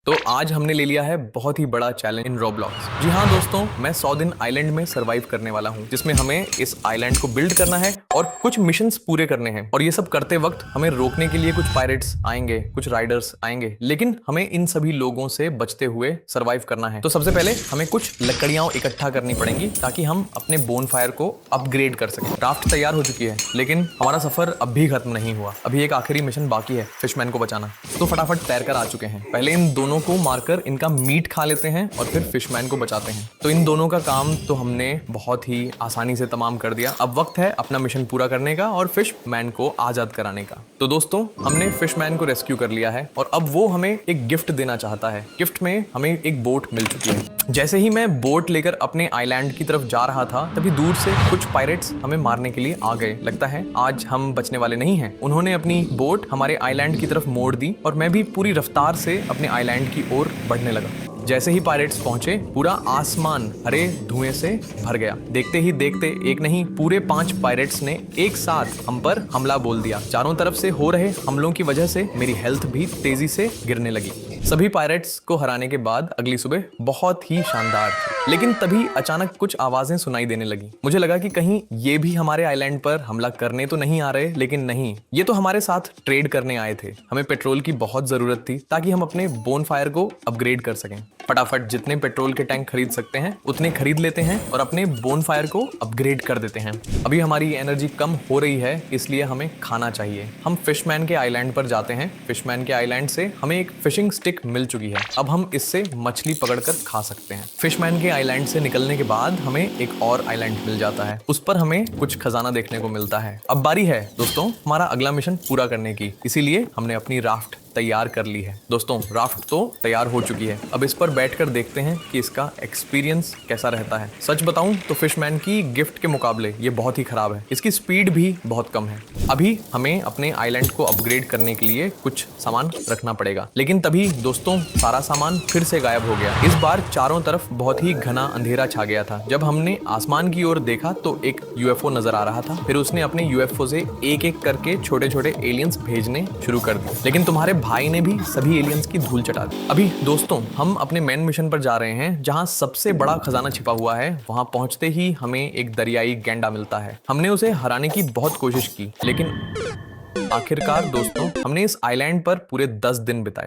तो आज हमने ले लिया है बहुत ही बड़ा चैलेंज इन रोब्लॉक्स। जी हाँ दोस्तों, मैं 100 दिन आइलैंड में सरवाइव करने वाला हूँ, जिसमें हमें इस आइलैंड को बिल्ड करना है और कुछ मिशंस पूरे करने हैं। और ये सब करते वक्त हमें रोकने के लिए कुछ पायरेट्स आएंगे, कुछ राइडर्स आएंगे, लेकिन हमें इन सभी लोगों से बचते हुए सरवाइव करना है। तो सबसे पहले हमें कुछ लकड़ियां इकट्ठा करनी पड़ेंगी ताकि हम अपने बोन फायर को अपग्रेड कर सकें। राफ्ट तैयार हो चुकी है, लेकिन हमारा सफर अब भी खत्म नहीं हुआ। अभी एक आखिरी मिशन बाकी है, फिशमैन को बचाना। तो फटाफट तैरकर आ चुके हैं। पहले इन दोनों को मारकर इनका मीट खा लेते हैं और फिर फिशमैन को बचाते हैं। तो इन दोनों का काम तो हमने बहुत ही आसानी से तमाम कर दिया। अब वक्त है अपना मिशन पूरा करने का और फिशमैन को आजाद कराने का। तो दोस्तों, हमने फिशमैन को रेस्क्यू कर लिया है और अब वो हमें एक गिफ्ट देना चाहता है। गिफ्ट में हमें एक बोट मिल चुकी है। जैसे ही मैं बोट लेकर अपने आइलैंड की तरफ जा रहा था, तभी दूर से कुछ पायरेट्स हमें मारने के लिए आ गए। लगता है आज हम बचने वाले नहीं हैं। उन्होंने अपनी बोट हमारे आइलैंड की तरफ मोड़ दी और मैं भी पूरी रफ्तार से अपने आइलैंड की ओर बढ़ने लगा। जैसे ही पायरेट्स पहुंचे, पूरा आसमान हरे धुएं से भर गया। देखते ही देखते एक नहीं, पूरे 5 पायरेट्स ने एक साथ हम पर हमला बोल दिया। चारों तरफ से हो रहे हमलों की वजह से मेरी हेल्थ भी तेजी से गिरने लगी। सभी पायरेट्स को हराने के बाद अगली सुबह बहुत ही शानदार थी, लेकिन तभी अचानक कुछ आवाजें सुनाई देने लगी। मुझे लगा कि कहीं ये भी हमारे आइलैंड पर हमला करने तो नहीं आ रहे, लेकिन नहीं, ये तो हमारे साथ ट्रेड करने आए थे। हमें पेट्रोल की बहुत जरूरत थी ताकि हम अपने बोन फायर को अपग्रेड कर सकें। फटाफट जितने पेट्रोल के टैंक खरीद सकते हैं उतने खरीद लेते हैं और अपने बोन फायर को अपग्रेड कर देते हैं। अभी हमारी एनर्जी कम हो रही है, इसलिए हमें खाना चाहिए। हम फिशमैन के आइलैंड पर जाते हैं। फिशमैन के आइलैंड से हमें एक फिशिंग स्टिक मिल चुकी है। अब हम इससे मछली पकड़कर खा सकते हैं। फिशमैन के आइलैंड से निकलने के बाद हमें एक और आइलैंड मिल जाता है। उस पर हमें कुछ खजाना देखने को मिलता है। अब बारी है दोस्तों हमारा अगला मिशन पूरा करने की, इसीलिए हमने अपनी राफ्ट तैयार कर ली है। दोस्तों, राफ्ट तो तैयार हो चुकी है। अब इस पर बैठकर देखते हैं कि इसका एक्सपीरियंस कैसा रहता है। सच बताऊं तो फिशमैन की गिफ्ट के मुकाबले ये बहुत ही खराब है। इसकी स्पीड भी बहुत कम है। अभी हमें अपने आइलैंड को अपग्रेड करने के लिए कुछ सामान रखना पड़ेगा, लेकिन तभी दोस्तों सारा सामान फिर से गायब हो गया। इस बार चारों तरफ बहुत ही घना अंधेरा छा गया था। जब हमने आसमान की ओर देखा तो एक यूएफओ नजर आ रहा था। फिर उसने अपने यूएफओ से एक एक करके छोटे छोटे एलियंस भेजने शुरू कर दिए, लेकिन तुम्हारे भाई ने भी सभी एलियंस की धूल चटा दी। अभी दोस्तों हम अपने मेन मिशन पर जा रहे हैं, जहां सबसे बड़ा खजाना छिपा हुआ है। वहां पहुंचते ही हमें एक दरियाई गैंडा मिलता है। हमने उसे हराने की बहुत कोशिश की, लेकिन आखिरकार दोस्तों हमने इस आइलैंड पर पूरे 10 दिन बिताए।